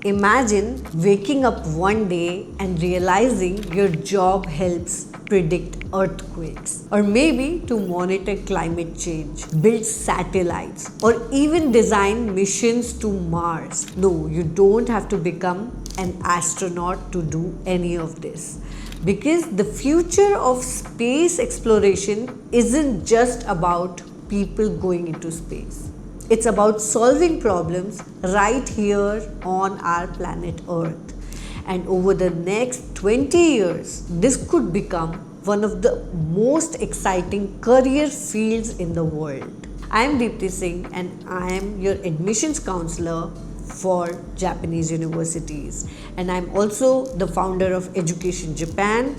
Imagine waking up one day and realizing your job helps predict earthquakes, or maybe to monitor climate change, build satellites, or even design missions to Mars. No, you don't have to become an astronaut to do any of this. Because the future of space exploration isn't just about people going into space. It's about solving problems right here on our planet Earth. And over the next 20 years, this could become one of the most exciting career fields in the world. I am Deepti Singh and I am your admissions counselor for Japanese universities. And I'm also the founder of Education Japan.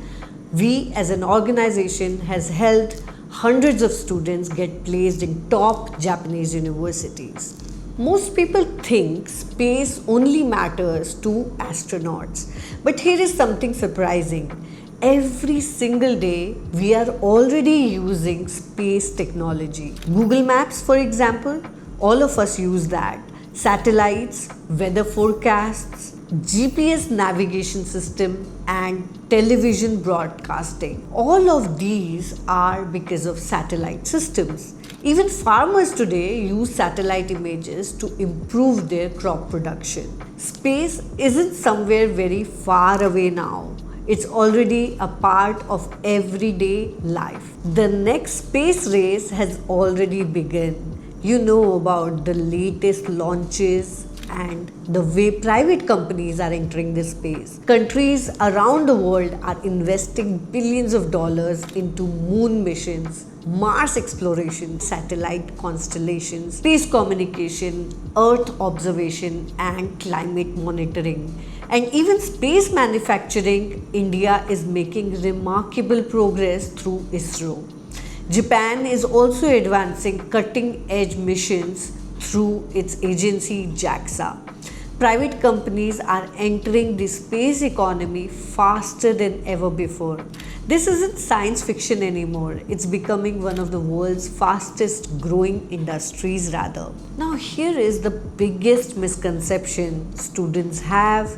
We as an organization has helped hundreds of students get placed in top Japanese universities. Most people think space only matters to astronauts, but here is something surprising. Every single day, we are already using space technology. Google Maps, for example, all of us use that. Satellites, weather forecasts, GPS navigation system, and television broadcasting. All of these are because of satellite systems. Even farmers today use satellite images to improve their crop production. Space isn't somewhere very far away now. It's already a part of everyday life. The next space race has already begun. You know about the latest launches and the way private companies are entering this space. Countries around the world are investing billions of dollars into moon missions, Mars exploration, satellite constellations, space communication, Earth observation, and climate monitoring. And even space manufacturing, India is making remarkable progress through ISRO. Japan is also advancing cutting-edge missions through its agency JAXA. Private companies are entering the space economy faster than ever before. This isn't science fiction anymore. It's becoming one of the world's fastest growing industries rather. Now here is the biggest misconception students have.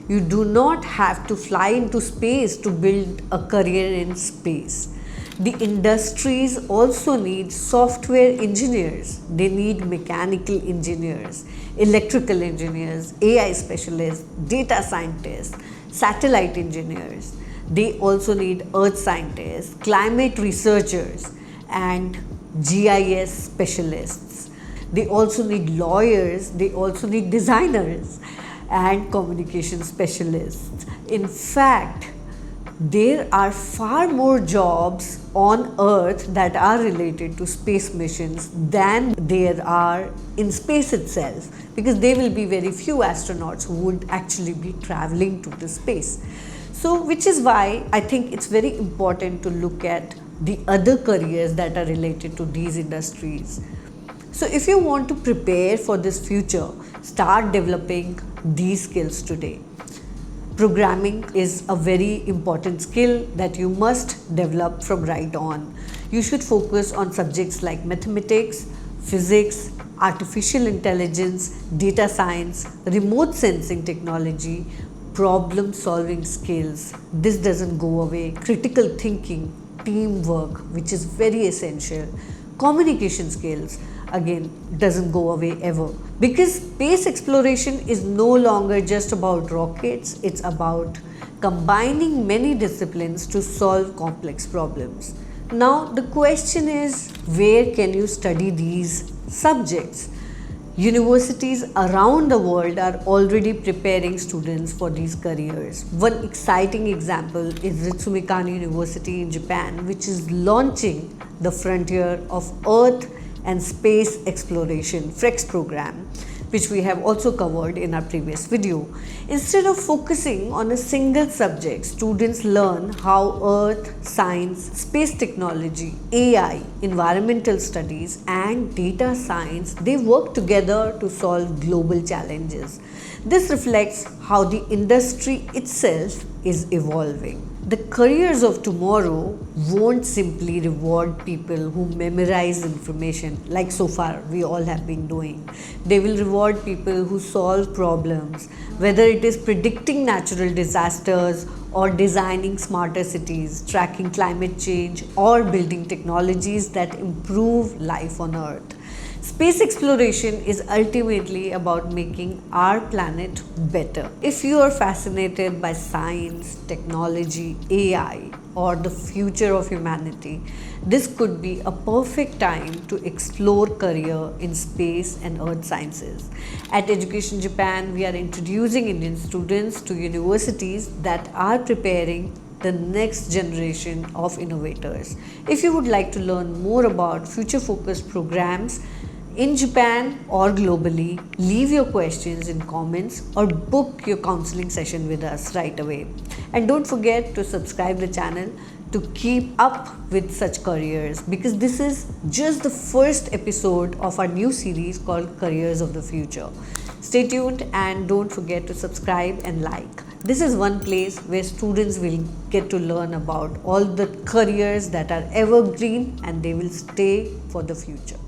You do not have to fly into space to build a career in space. The industries also need software engineers, they need mechanical engineers, electrical engineers, AI specialists, data scientists, satellite engineers. They also need earth scientists, climate researchers, and GIS specialists. They also need lawyers, they also need designers and communication specialists. In fact, there are far more jobs on Earth that are related to space missions than there are in space itself, because there will be very few astronauts who would actually be traveling to the space. So, which is why I think it's very important to look at the other careers that are related to these industries. So, if you want to prepare for this future, start developing these skills today. Programming is a very important skill that you must develop from right on. You should focus on subjects like mathematics, physics, artificial intelligence, data science, remote sensing technology, problem solving skills. This doesn't go away. Critical thinking, teamwork, which is very essential. Communication skills, again, doesn't go away ever. Because space exploration is no longer just about rockets, it's about combining many disciplines to solve complex problems. Now, the question is, where can you study these subjects? Universities around the world are already preparing students for these careers. One exciting example is Ritsumeikan University in Japan, which is launching the Frontier of Earth and Space Exploration FREX program, which we have also covered in our previous video. Instead of focusing on a single subject, students learn how Earth, science, space technology, AI, environmental studies, and data science, they work together to solve global challenges. This reflects how the industry itself is evolving. The careers of tomorrow won't simply reward people who memorize information like so far we all have been doing. They will reward people who solve problems, whether it is predicting natural disasters or designing smarter cities, tracking climate change, or building technologies that improve life on Earth. Space exploration is ultimately about making our planet better. If you are fascinated by science, technology, AI, or the future of humanity, this could be a perfect time to explore career in space and earth sciences. At Education Japan, we are introducing Indian students to universities that are preparing the next generation of innovators. If you would like to learn more about future focused programs in Japan or globally, leave your questions in comments or book your counseling session with us right away. And don't forget to subscribe the channel to keep up with such careers, because this is just the first episode of our new series called Careers of the Future. Stay tuned and don't forget to subscribe and like. This is one place where students will get to learn about all the careers that are evergreen and they will stay for the future.